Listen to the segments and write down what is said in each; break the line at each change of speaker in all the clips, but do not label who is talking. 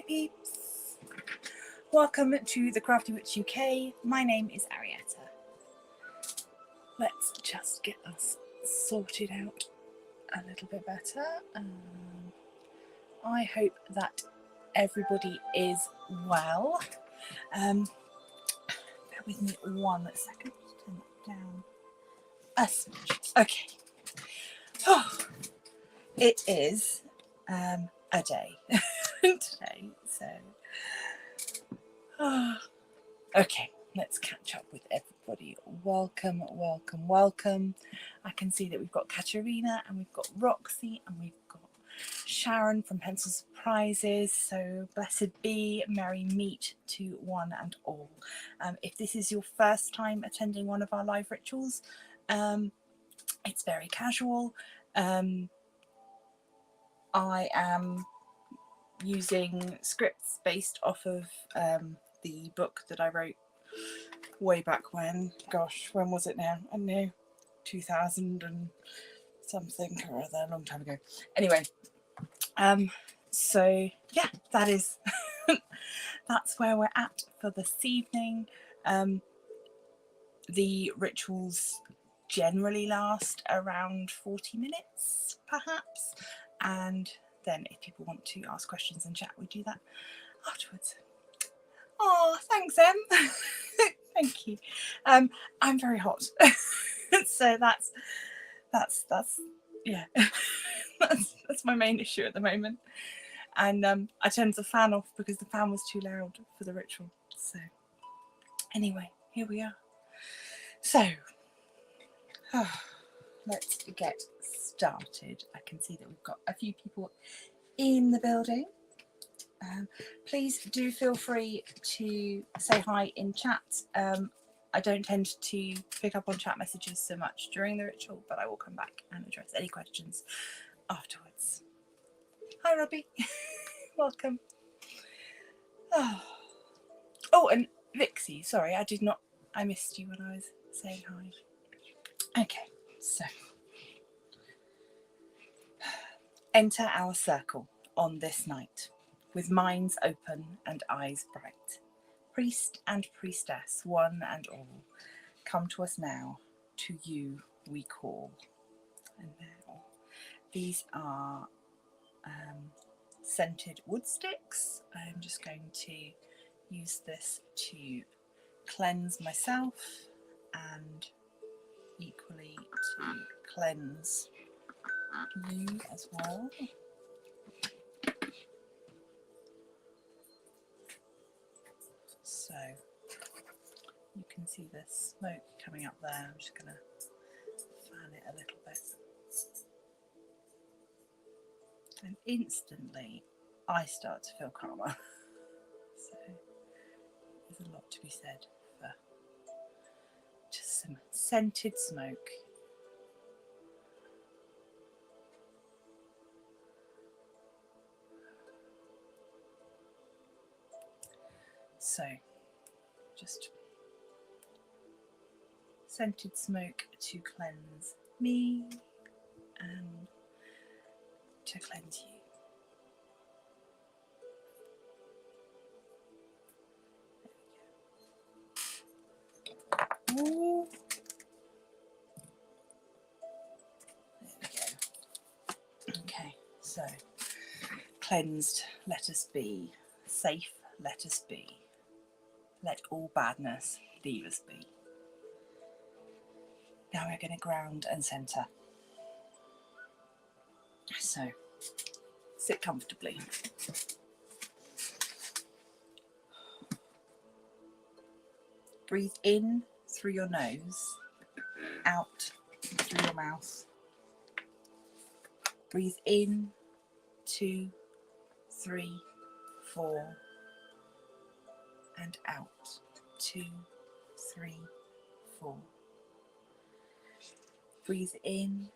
Hi peeps! Welcome to the Crafty Witch UK. My name is Arietta. Let's just get us sorted out a little bit better. I hope that everybody is well. Bear with me 1 second. Just turn that down a smidge. Okay. Oh, it is a day today, so okay, let's catch up with everybody. Welcome, welcome, welcome. I can see that we've got Katerina and we've got Roxy and we've got Sharon from Pencil Surprises. So blessed be, merry meet to one and all. If this is your first time attending one of our live rituals, it's very casual. I am using scripts based off of the book that I wrote way back when. Gosh, when was it now? I don't know, 2000 and something or other, a long time ago. Anyway, so yeah, that is that's where we're at for this evening. The rituals generally last around 40 minutes perhaps, and then if people want to ask questions and chat, we do that afterwards. Oh, thanks, Em. Thank you. I'm very hot, so that's yeah, that's my main issue at the moment. And I turned the fan off because the fan was too loud for the ritual. So anyway, here we are. So let's get started. I can see that we've got a few people in the building. Please do feel free to say hi in chat. I don't tend to pick up on chat messages so much during the ritual, but I will come back and address any questions afterwards. Hi, Robbie. Welcome. Oh, and Vixie, sorry, I missed you when I was saying hi. Okay, so enter our circle on this night, with minds open and eyes bright. Priest and priestess, one and all, come to us now, to you we call. And now, these are scented wood sticks. I'm just going to use this to cleanse myself and equally to cleanse you as well. So you can see the smoke coming up there. I'm just going to fan it a little bit. And instantly I start to feel calmer. So there's a lot to be said for just some scented smoke. So just scented smoke to cleanse me and to cleanse you. There we go. Ooh. There we go. Okay, so cleansed, let us be. Safe, let us be. Let all badness leave us be. Now we're going to ground and centre. So sit comfortably. Breathe in through your nose, out through your mouth. Breathe in, 2, 3, 4, and out, 2, 3, 4. Breathe in,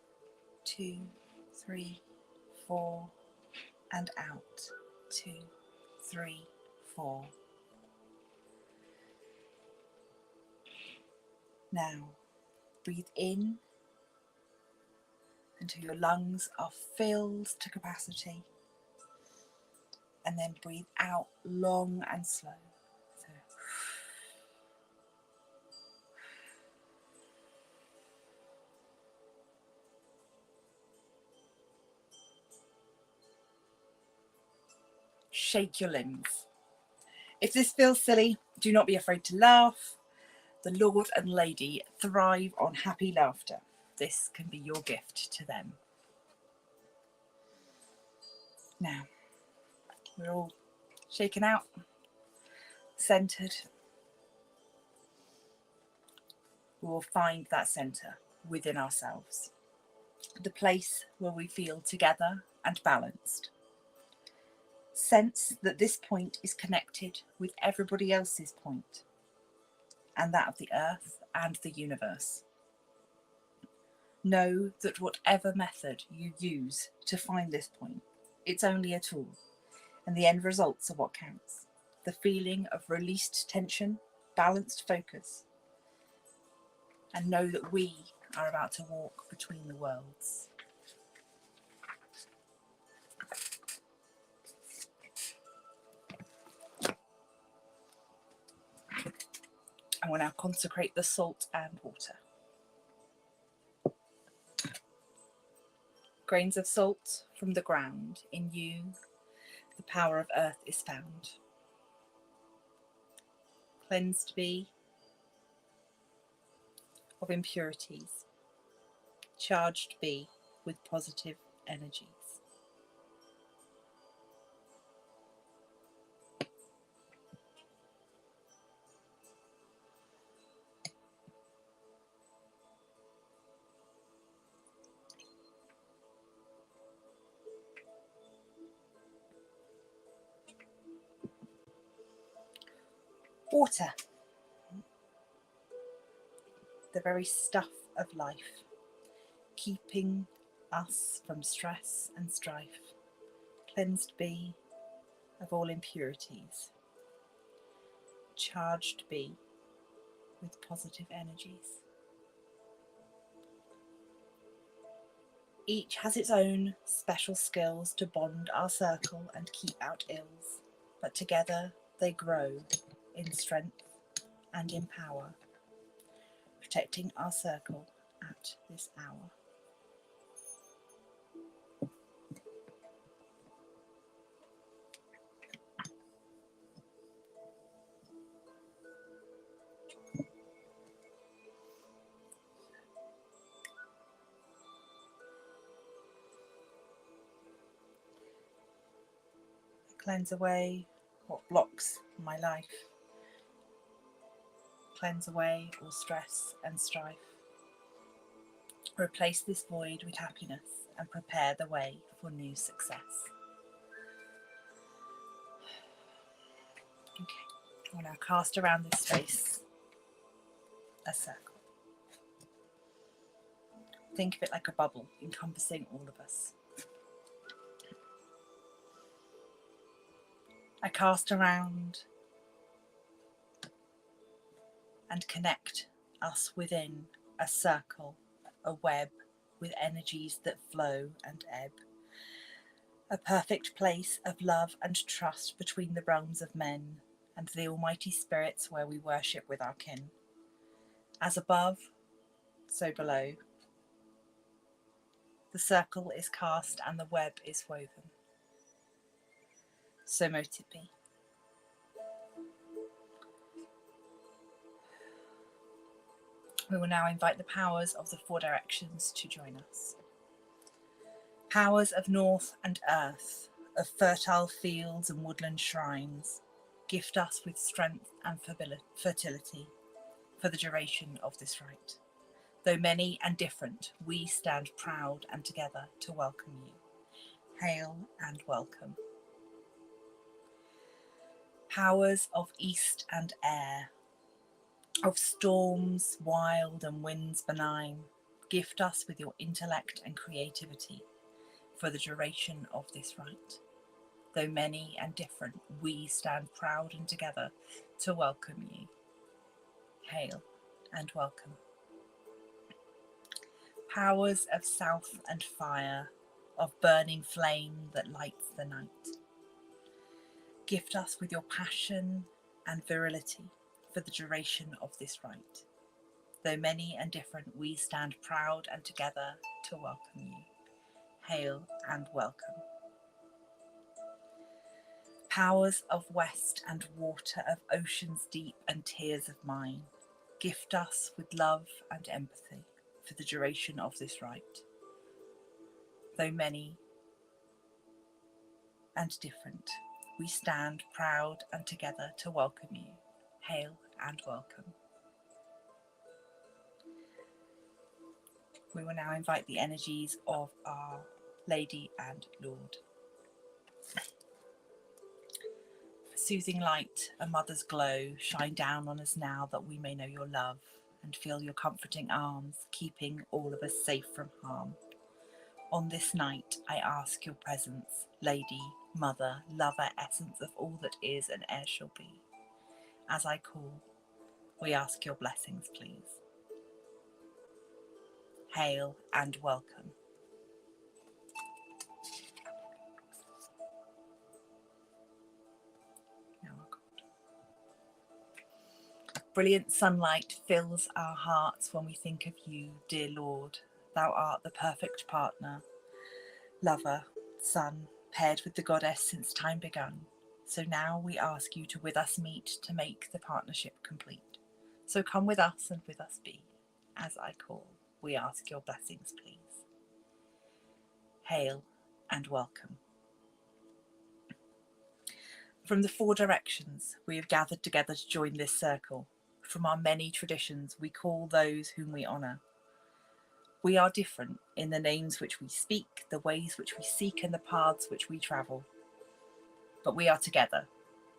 2, 3, 4, and out, 2, 3, 4. Now, breathe in until your lungs are filled to capacity, And then breathe out long and slow. So, shake your limbs. If this feels silly, do not be afraid to laugh. The Lord and Lady thrive on happy laughter. This can be your gift to them. Now, we're all shaken out, centered. We will find that center within ourselves, the place where we feel together and balanced. Sense that this point is connected with everybody else's point, and that of the earth and the universe. Know that whatever method you use to find this point, it's only a tool, and the end results are what counts. The feeling of released tension, balanced focus, and know that we are about to walk between the worlds. I will now consecrate the salt and water. Grains of salt from the ground, in you the power of earth is found. Cleansed be of impurities, charged be with positive energies. Water, the very stuff of life, keeping us from stress and strife. Cleansed be of all impurities, charged be with positive energies. Each has its own special skills to bond our circle and keep out ills, but together they grow in strength and in power, protecting our circle at this hour. Cleanse away what blocks my life. Cleanse away all stress and strife. Replace this void with happiness and prepare the way for new success. Okay, I will now cast around this space a circle. Think of it like a bubble encompassing all of us. I cast around and connect us within a circle, a web with energies that flow and ebb. A perfect place of love and trust between the realms of men and the almighty spirits where we worship with our kin. As above, so below. The circle is cast and the web is woven. So mote it be. We will now invite the powers of the four directions to join us. Powers of north and earth, of fertile fields and woodland shrines, gift us with strength and fertility for the duration of this rite. Though many and different, we stand proud and together to welcome you. Hail and welcome. Powers of east and air, of storms wild and winds benign, gift us with your intellect and creativity for the duration of this rite. Though many and different, we stand proud and together to welcome you. Hail and welcome. Powers of south and fire, of burning flame that lights the night, Gift us with your passion and virility for the duration of this rite. Though many and different, we stand proud and together to welcome you. Hail and welcome. Powers of west and water of oceans deep and tears of mine, gift us with love and empathy for the duration of this rite. Though many and different, we stand proud and together to welcome you. Hail and welcome. We will now invite the energies of our Lady and Lord. Soothing light, a mother's glow, shine down on us now that we may know your love and feel your comforting arms, keeping all of us safe from harm. On this night, I ask your presence, Lady, Mother, Lover, essence of all that is and e'er shall be. As I call, we ask your blessings, please. Hail and welcome. Brilliant sunlight fills our hearts when we think of you, dear Lord. Thou art the perfect partner, lover, son, paired with the goddess since time begun. So now we ask you to with us meet to make the partnership complete. So come with us and with us be. As I call, we ask your blessings, please. Hail and welcome. From the four directions, we have gathered together to join this circle. From our many traditions, we call those whom we honour. We are different in the names which we speak, the ways which we seek, and the paths which we travel. But we are together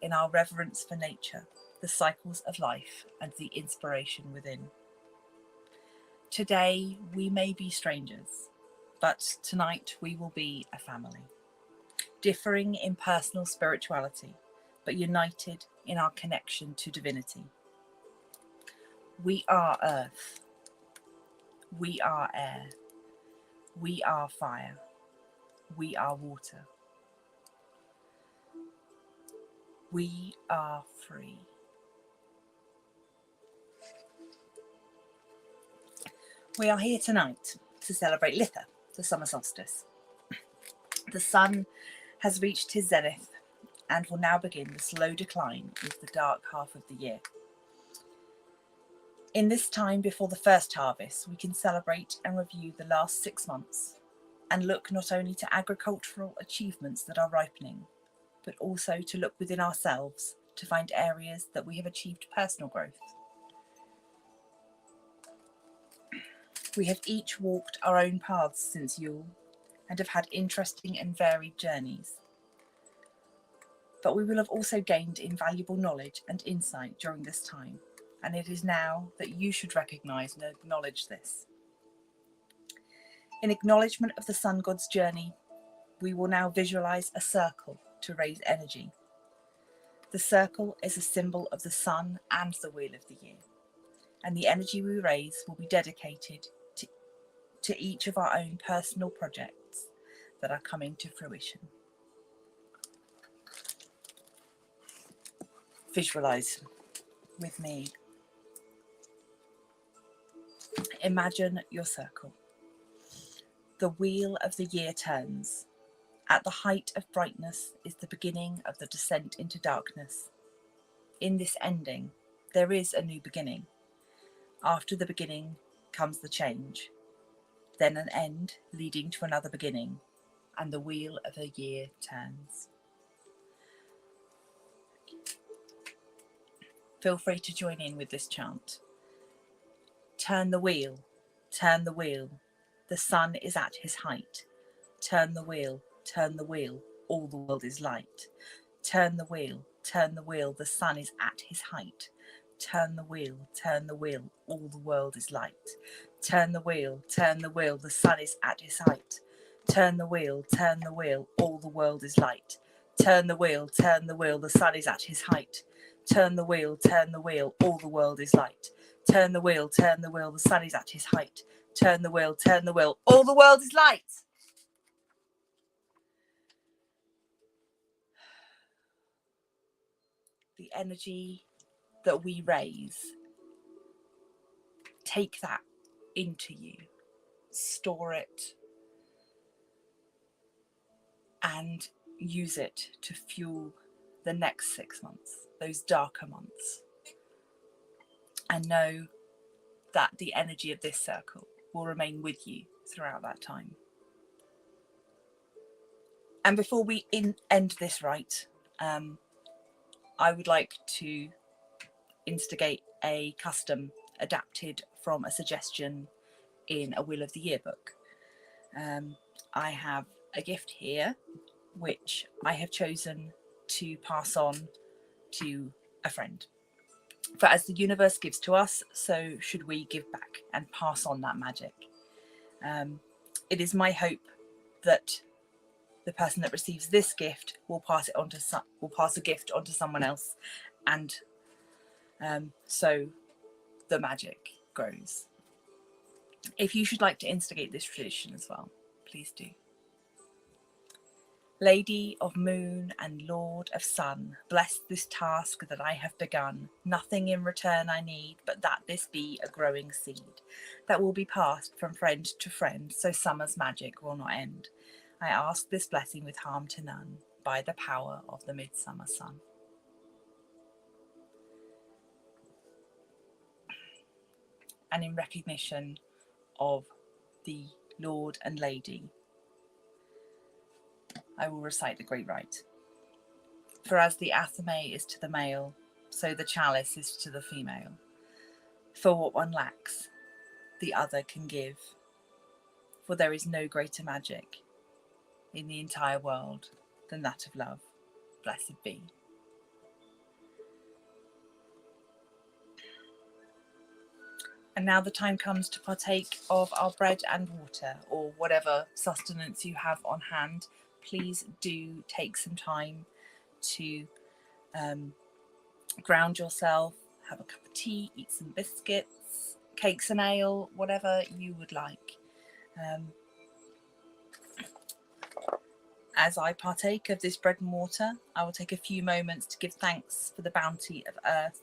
in our reverence for nature, the cycles of life, and the inspiration within. Today, we may be strangers, but tonight we will be a family, differing in personal spirituality, but united in our connection to divinity. We are earth, we are air, we are fire, we are water. We are free. We are here tonight to celebrate Litha, the summer solstice. The sun has reached his zenith and will now begin the slow decline into the dark half of the year. In this time before the first harvest, we can celebrate and review the last 6 months and look not only to agricultural achievements that are ripening, but also to look within ourselves to find areas that we have achieved personal growth. We have each walked our own paths since Yule and have had interesting and varied journeys. But we will have also gained invaluable knowledge and insight during this time, and it is now that you should recognise and acknowledge this. In acknowledgement of the Sun God's journey, we will now visualise a circle to raise energy. The circle is a symbol of the sun and the wheel of the year, and the energy we raise will be dedicated to each of our own personal projects that are coming to fruition. Visualise with me. Imagine your circle. The wheel of the year turns. At the height of brightness is the beginning of the descent into darkness. In this ending, there is a new beginning. After the beginning comes the change, then an end leading to another beginning, and the wheel of the year turns. Feel free to join in with this chant. Turn the wheel, turn the wheel. The sun is at his height. Turn the wheel, all the world is light. Turn the wheel, the sun is at his height. Turn the wheel, all the world is light. Turn the wheel, the sun is at his height. Turn the wheel, all the world is light. Turn the wheel, the sun is at his height. Turn the wheel, all the world is light. Turn the wheel, the sun is at his height. Turn the wheel, all the world is light. the energy that we raise, take that into you, store it, and use it to fuel the next 6 months, those darker months. And know that the energy of this circle will remain with you throughout that time. And before we end this rite, I would like to instigate a custom adapted from a suggestion in a Wheel of the Year book. I have a gift here which I have chosen to pass on to a friend. For as the universe gives to us, so should we give back and pass on that magic. It is my hope that the person that receives this gift will pass a gift on to someone else, and so the magic grows. If you should like to instigate this tradition as well, please do. Lady of moon and lord of sun, bless this task that I have begun. Nothing in return I need, but that this be a growing seed that will be passed from friend to friend, so summer's magic will not end. I ask this blessing with harm to none, by the power of the midsummer sun. And in recognition of the Lord and Lady, I will recite the great rite. For as the athame is to the male, so the chalice is to the female. For what one lacks, the other can give. For there is no greater magic in the entire world than that of love. Blessed be. And now the time comes to partake of our bread and water, or whatever sustenance you have on hand. Please do take some time to ground yourself, have a cup of tea, eat some biscuits, cakes and ale, whatever you would like. As I partake of this bread and water, I will take a few moments to give thanks for the bounty of earth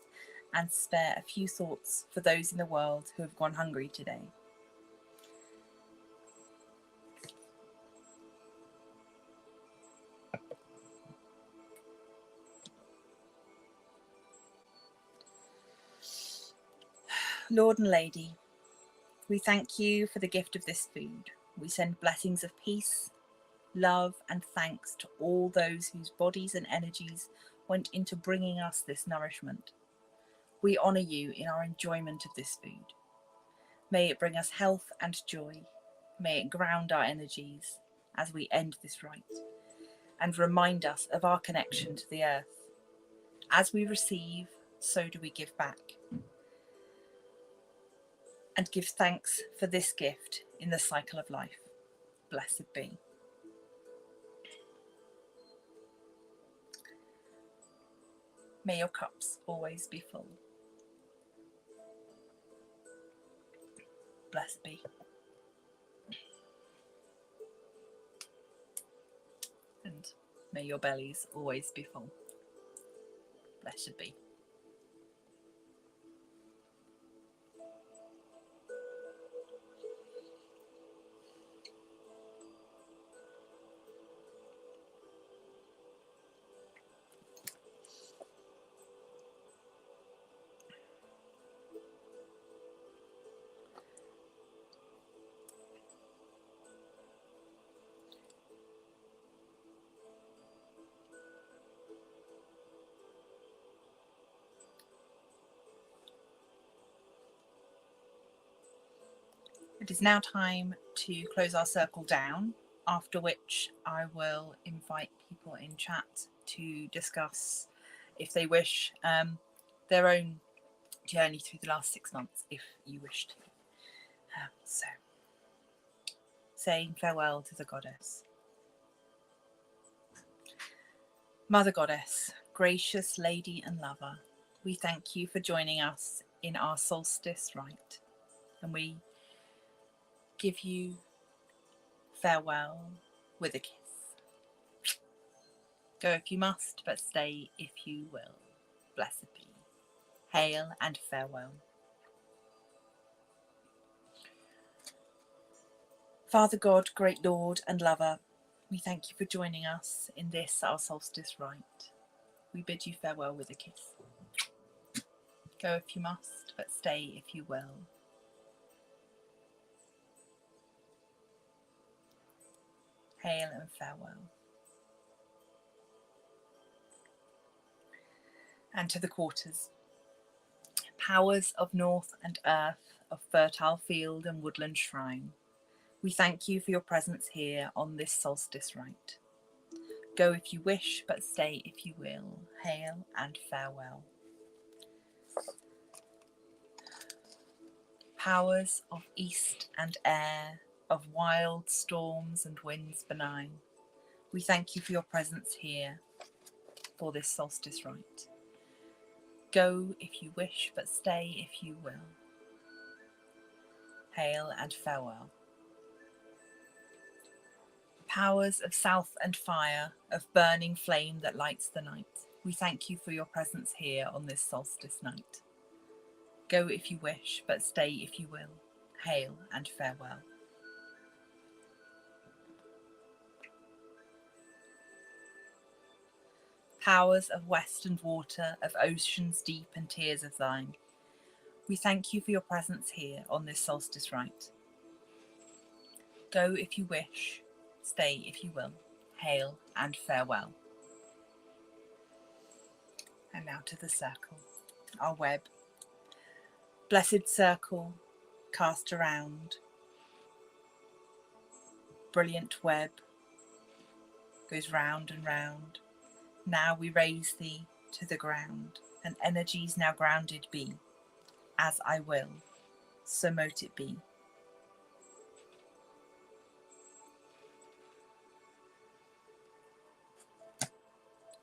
and spare a few thoughts for those in the world who have gone hungry today. Lord and Lady, we thank you for the gift of this food. We send blessings of peace, love and thanks to all those whose bodies and energies went into bringing us this nourishment. We honour you in our enjoyment of this food. May it bring us health and joy. May it ground our energies as we end this rite and remind us of our connection to the earth. As we receive, so do we give back. And give thanks for this gift in the cycle of life. Blessed be. May your cups always be full. Blessed be. And may your bellies always be full. Blessed be. It is now time to close our circle down, after which I will invite people in chat to discuss, if they wish, their own journey through the last 6 months, if you wish to. So, saying farewell to the goddess. Mother Goddess, gracious lady and lover, we thank you for joining us in our solstice rite, and we give you farewell with a kiss. Go if you must, but stay if you will. Blessed be. Hail and farewell. Father God, great Lord and lover, we thank you for joining us in this, our solstice rite. We bid you farewell with a kiss. Go if you must, but stay if you will. Hail and farewell. And to the quarters. Powers of north and earth, of fertile field and woodland shrine, we thank you for your presence here on this solstice rite. Go if you wish, but stay if you will. Hail and farewell. Powers of east and air, of wild storms and winds benign, we thank you for your presence here for this solstice rite. Go if you wish, but stay if you will. Hail and farewell. Powers of south and fire, of burning flame that lights the night, we thank you for your presence here on this solstice night. Go if you wish, but stay if you will. Hail and farewell. Powers of west and water, of oceans deep and tears of thine, we thank you for your presence here on this solstice rite. Go if you wish, stay if you will. Hail and farewell. And now to the circle, our web. Blessed circle, cast around. Brilliant web, goes round and round. Now we raise thee to the ground, and energies now grounded be. As I will, so mote it be.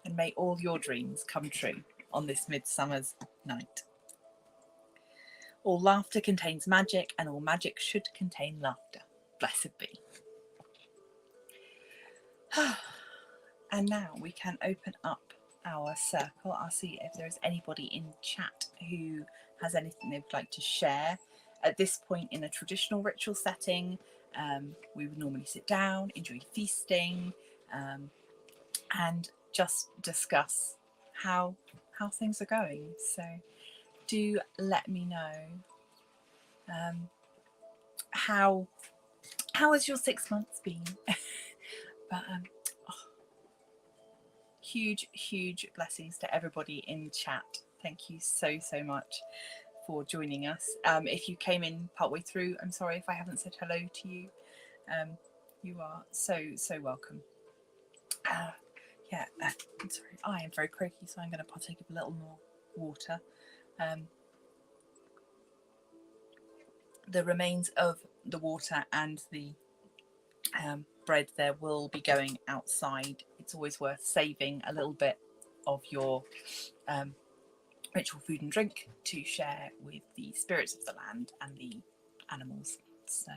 And may all your dreams come true on this midsummer's night. All laughter contains magic, and all magic should contain laughter. Blessed be. And now we can open up our circle. I'll see if there is anybody in chat who has anything they would like to share. At this point in a traditional ritual setting, we would normally sit down, enjoy feasting, and just discuss how things are going. So do let me know how has your 6 months been? But huge blessings to everybody in chat. Thank you so much for joining us. If you came in partway through, I'm sorry if I haven't said hello to you. You are so welcome. Yeah, I'm sorry, I am very croaky, so I'm going to partake of a little more water. The remains of the water and the bread there will be going outside. It's always worth saving a little bit of your ritual food and drink to share with the spirits of the land and the animals. So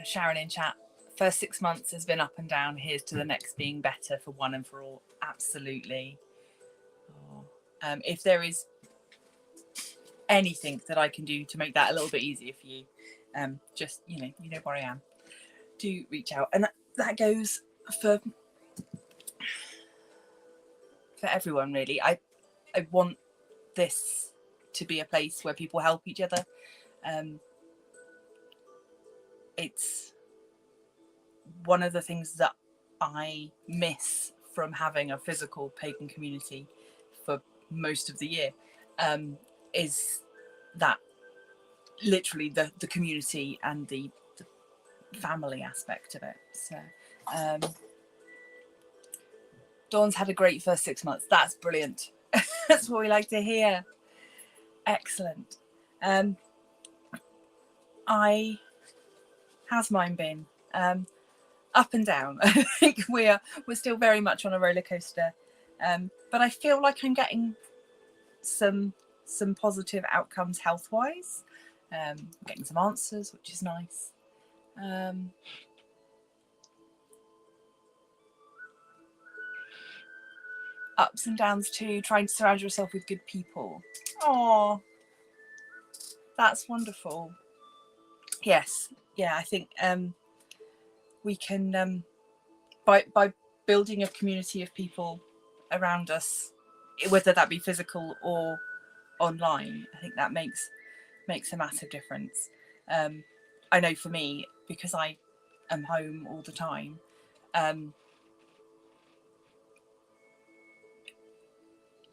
Sharon in chat, first 6 months has been up and down. Here's to the next being better for one and for all. Absolutely. If there is anything that I can do to make that a little bit easier for you, just you know where I am. Do reach out, and that goes for everyone really. I want this to be a place where people help each other. It's one of the things that I miss from having a physical pagan community for most of the year, is that literally the community and the family aspect of it. So Dawn's had a great first 6 months. That's brilliant. That's what we like to hear. Excellent. How's mine been? Up and down. I think we're still very much on a roller coaster, but I feel like I'm getting some positive outcomes health wise. Getting some answers, which is nice. ups and downs too, trying to surround yourself with good people. Oh, that's wonderful. Yes, yeah, I think we can by building a community of people around us, whether that be physical or online, I think that makes a massive difference. I know for me, because I am home all the time,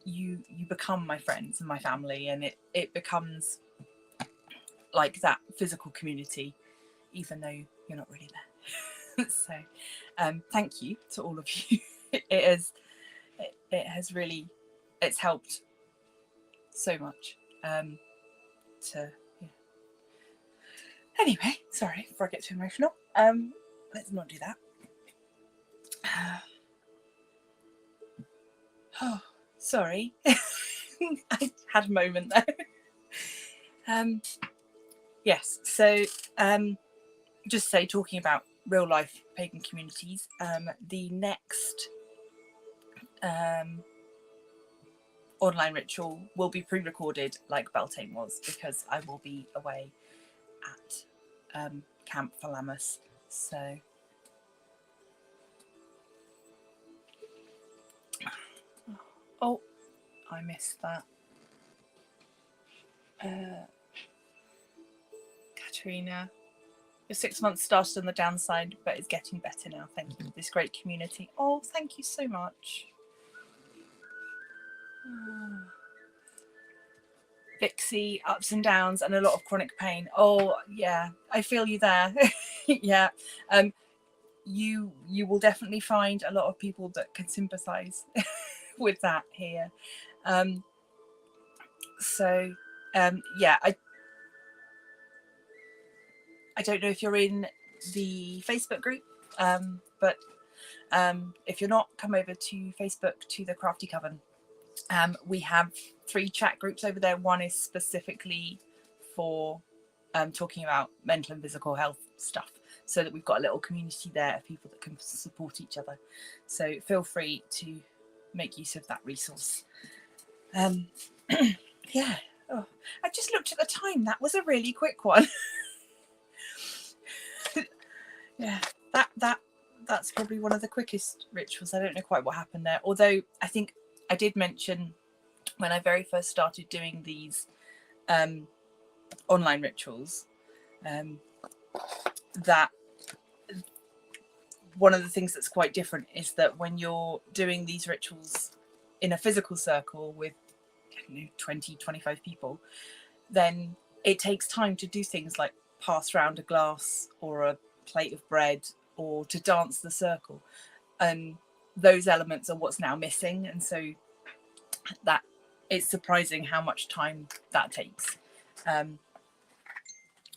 you become my friends and my family, and it becomes like that physical community, even though you're not really there. So thank you to all of you. it has really, it's helped so much. To yeah. Anyway, sorry before I get too emotional. Let's not do that. Oh, sorry. I had a moment there. Yes, so just say, talking about real life pagan communities, the next online ritual will be pre-recorded like Beltane was, because I will be away at Camp Thalamus. So oh, I missed that. Katerina, your 6 months started on the downside, but it's getting better now. Thank you for this great community. Oh, thank you so much. Vixie, ups and downs and a lot of chronic pain. Oh yeah, I feel you there. Yeah. You will definitely find a lot of people that can sympathize with that here. So yeah, I don't know if you're in the Facebook group, but if you're not, come over to Facebook to the Crafty Coven. We have 3 chat groups over there. One is specifically for talking about mental and physical health stuff, so that we've got a little community there of people that can support each other. So feel free to make use of that resource. Yeah. Oh, I just looked at the time. That was a really quick one. Yeah, that's probably one of the quickest rituals. I don't know quite what happened there, although I think I did mention when I very first started doing these online rituals, that one of the things that's quite different is that when you're doing these rituals in a physical circle with 20, 25 people, then it takes time to do things like pass around a glass or a plate of bread, or to dance the circle, and those elements are what's now missing. And so that it's surprising how much time that takes.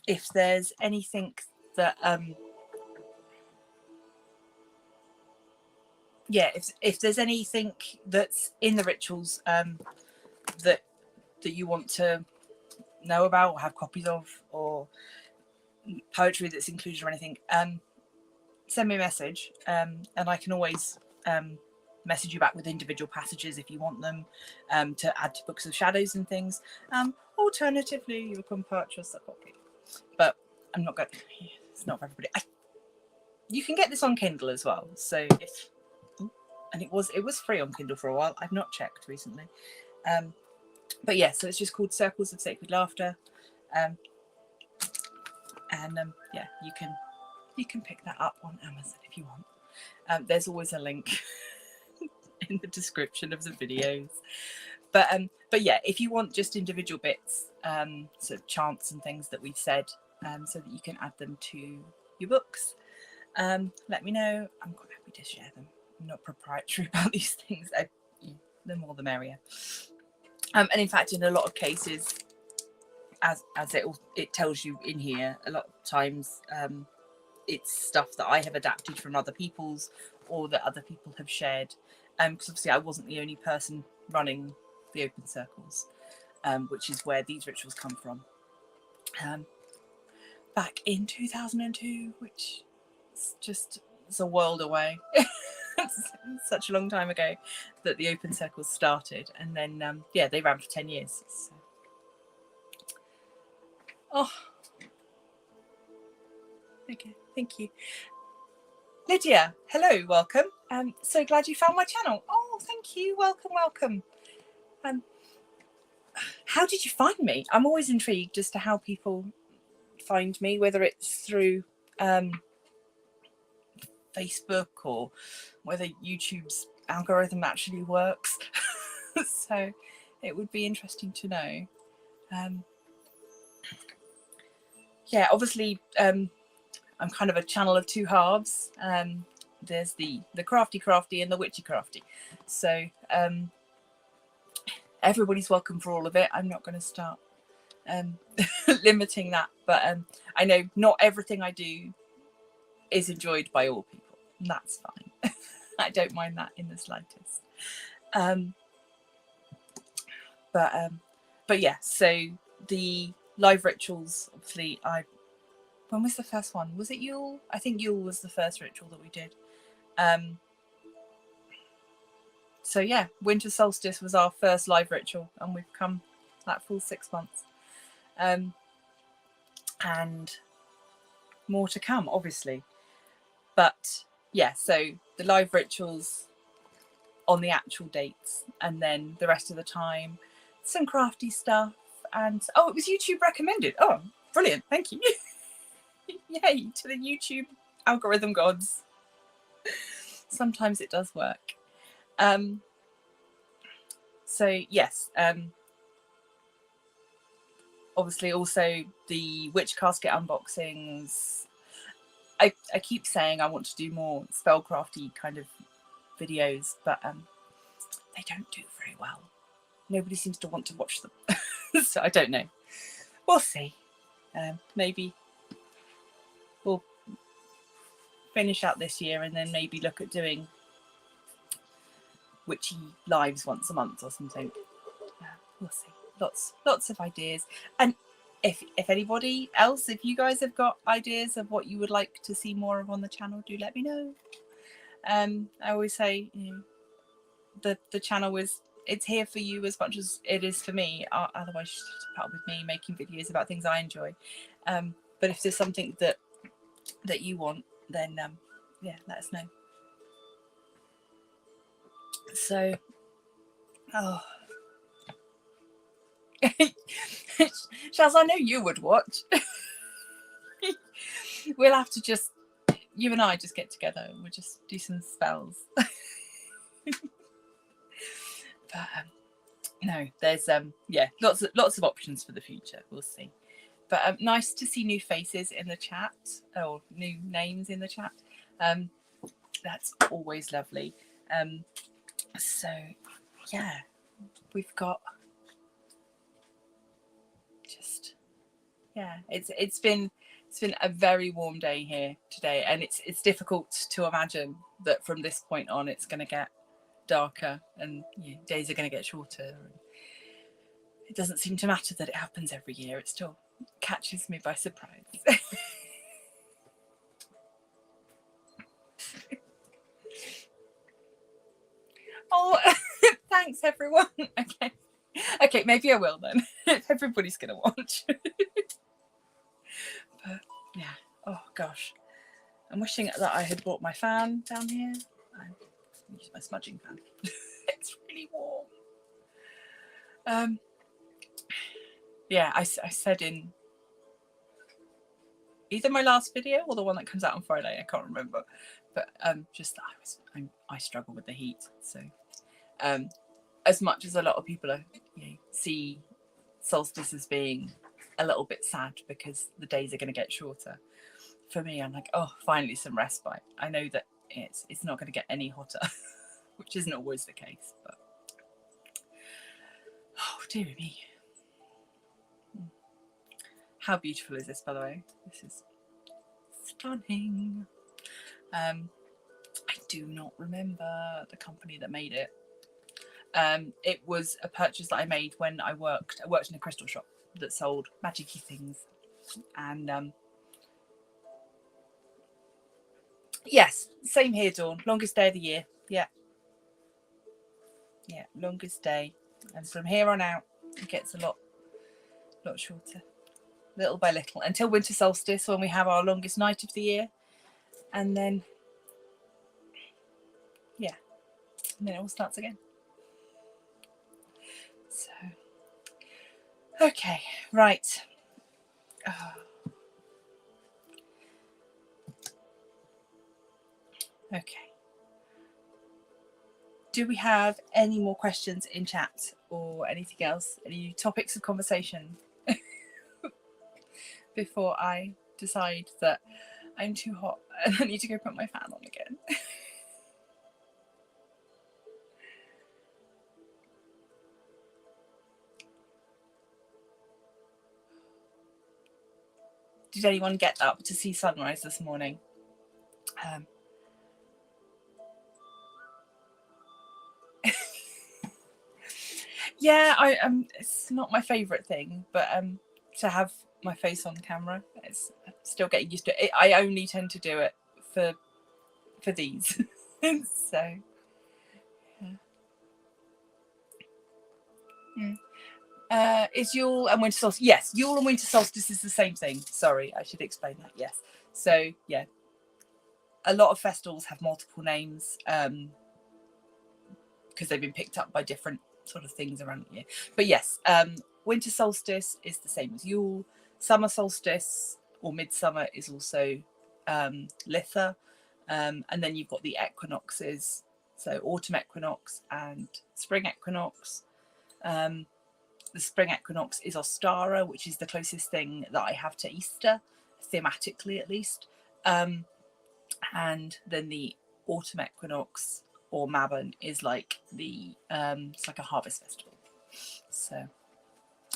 If there's anything that yeah, if there's anything that's in the rituals that you want to know about or have copies of, or poetry that's included or anything, send me a message, and I can always message you back with individual passages if you want them, to add to Books of Shadows and things. Alternatively, you can purchase a copy, but I'm not going. It's not for everybody. You can get this on Kindle as well. So if, and it was free on Kindle for a while. I've not checked recently, but yeah. So it's just called Circles of Sacred Laughter, and yeah, you can pick that up on Amazon if you want. There's always a link in the description of the videos. But yeah, if you want just individual bits, sort of chants and things that we've said, so that you can add them to your books, let me know. I'm quite happy to share them. I'm not proprietary about these things. The more the merrier. And in fact, in a lot of cases, as it tells you in here, a lot of times it's stuff that I have adapted from other people's, or that other people have shared. Because obviously I wasn't the only person running the open circles, which is where these rituals come from. Back in 2002, which is just, it's a world away such a long time ago that the open circles started, and then yeah, they ran for 10 years. So. Oh, okay, thank you. Lydia, hello, welcome. So glad you found my channel. Oh, thank you, welcome. How did you find me? I'm always intrigued as to how people find me, whether it's through Facebook or whether YouTube's algorithm actually works. So it would be interesting to know. Yeah, obviously I'm kind of a channel of two halves. There's the crafty and the witchy crafty. So everybody's welcome for all of it. I'm not going to start limiting that, but I know not everything I do is enjoyed by all people, and that's fine. I don't mind that in the slightest. But yeah, so the live rituals, obviously, when was the first one? Was it Yule? I think Yule was the first ritual that we did. So yeah, winter solstice was our first live ritual, and we've come that full 6 months. And more to come, obviously. But yeah, so the live rituals on the actual dates, and then the rest of the time, some crafty stuff. And oh, it was YouTube recommended. Oh, brilliant. Thank you. Yay to the YouTube algorithm gods. Sometimes it does work. So yes, obviously also the witch casket unboxings. I keep saying I want to do more spellcrafty kind of videos, but they don't do very well. Nobody seems to want to watch them. So I don't know. We'll see. Maybe we'll finish out this year and then maybe look at doing witchy lives once a month or something. We'll see. Lots of ideas. And if anybody else, if you guys have got ideas of what you would like to see more of on the channel, do let me know. I always say, you know, the channel it's here for you as much as it is for me. Otherwise, you have to put up with me making videos about things I enjoy. But if there's something that you want, then yeah, let us know. So, oh, Shaz, I know you would watch. We'll have to just, you and I just get together and we'll just do some spells. But no, there's yeah, lots of options for the future. We'll see. But nice to see new faces in the chat, or new names in the chat. That's always lovely. So yeah, we've got just, yeah, it's been a very warm day here today, and it's difficult to imagine that from this point on it's going to get darker and, you know, days are going to get shorter. And it doesn't seem to matter that it happens every year. It still catches me by surprise. Oh, thanks everyone. Okay, maybe I will then, if everybody's gonna watch. But yeah, oh gosh, I'm wishing that I had brought my fan down here. I use my smudging fan. It's really warm. Yeah, I said in either my last video or the one that comes out on Friday, I can't remember, but just that I struggle with the heat. So as much as a lot of people are, you know, see solstice as being a little bit sad because the days are going to get shorter, for me I'm like, oh, finally some respite. I know that it's not going to get any hotter, which isn't always the case, but oh dear me. How beautiful is this, by the way? This is stunning. I do not remember the company that made it. It was a purchase that I made when I worked in a crystal shop that sold magic-y things. And yes, same here, Dawn. Longest day of the year. Yeah. Yeah, longest day. And from here on out, it gets a lot shorter. Little by little. Until winter solstice, when we have our longest night of the year. And then, yeah. And then it all starts again. So, okay, right. Okay. Do we have any more questions in chat or anything else? Any topics of conversation before I decide that I'm too hot and I need to go put my fan on again? Did anyone get up to see sunrise this morning? Yeah, it's not my favourite thing, but to have my face on camera, it's still getting used to it. I only tend to do it for these. So yeah. Is Yule and winter solstice? Yes, Yule and winter solstice is the same thing. Sorry, I should explain that. Yes. So yeah, a lot of festivals have multiple names because they've been picked up by different sort of things around the year. But yes, winter solstice is the same as Yule. Summer solstice or midsummer is also Litha. And then you've got the equinoxes, so autumn equinox and spring equinox. The spring equinox is Ostara, which is the closest thing that I have to Easter, thematically at least. And then the autumn equinox or Mabon is like the it's like a harvest festival. So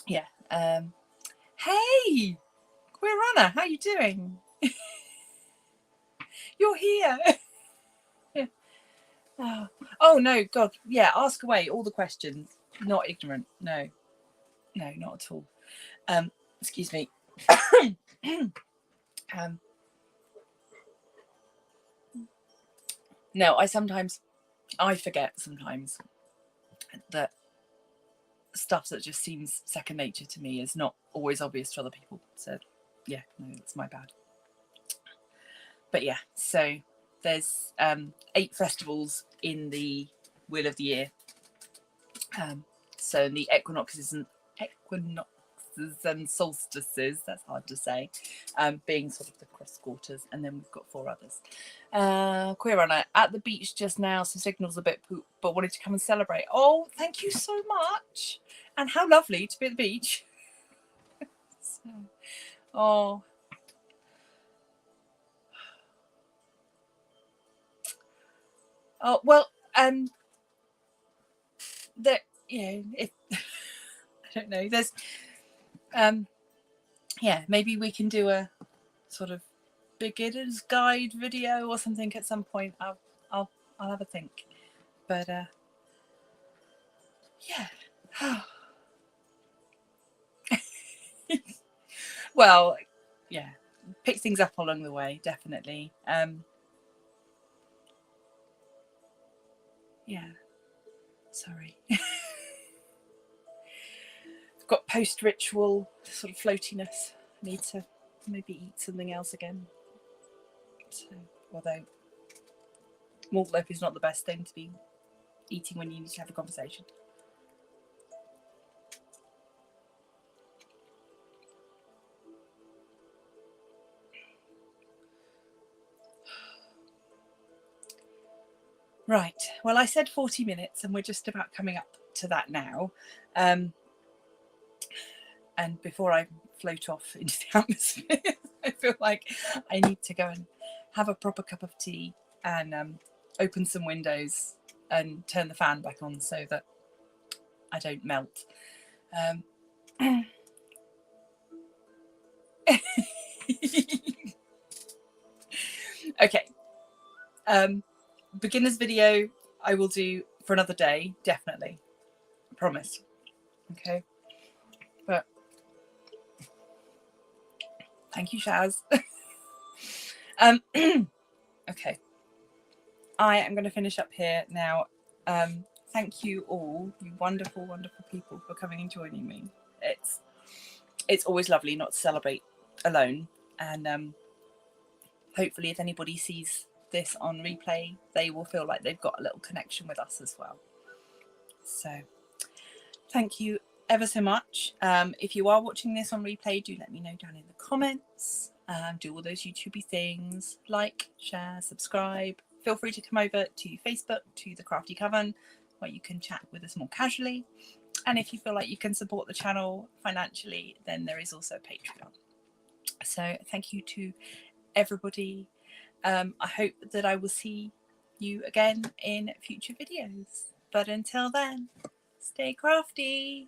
yeah. Hey, Queer Runner, how you doing? You're here. Oh no, God, yeah, ask away all the questions. Not ignorant. No, not at all. Excuse me. No, I forget sometimes that stuff that just seems second nature to me is not always obvious to other people. So yeah, no, it's my bad. But yeah, so there's 8 festivals in the Wheel of the Year. So the equinoxes and solstices, that's hard to say, being sort of the cross quarters, and then we've got 4 others. Queer Runner, at the beach just now, some signals a bit poop, but wanted to come and celebrate. Oh, thank you so much, and how lovely to be at the beach. So, oh, well, that, you know, if I don't know, there's yeah, maybe we can do a sort of beginner's guide video or something at some point. I'll have a think. But yeah. Well, yeah, pick things up along the way, definitely. Yeah, sorry. Got post-ritual sort of floatiness. Need to maybe eat something else again. So, although malt loaf is not the best thing to be eating when you need to have a conversation. Right, well, I said 40 minutes and we're just about coming up to that now. And before I float off into the atmosphere, I feel like I need to go and have a proper cup of tea and open some windows and turn the fan back on so that I don't melt. Okay. Beginner's video I will do for another day, definitely. I promise. Okay. But thank you, Shaz. Okay. I am going to finish up here now. Thank you all, you wonderful, wonderful people, for coming and joining me. It's always lovely not to celebrate alone, and hopefully if anybody sees this on replay, they will feel like they've got a little connection with us as well. So thank you ever so much. If you are watching this on replay, do let me know down in the comments. Do all those YouTubey things, like, share, subscribe. Feel free to come over to Facebook, to the Crafty Coven, where you can chat with us more casually. And if you feel like you can support the channel financially, then there is also Patreon. So thank you to everybody. I hope that I will see you again in future videos. But until then, stay crafty.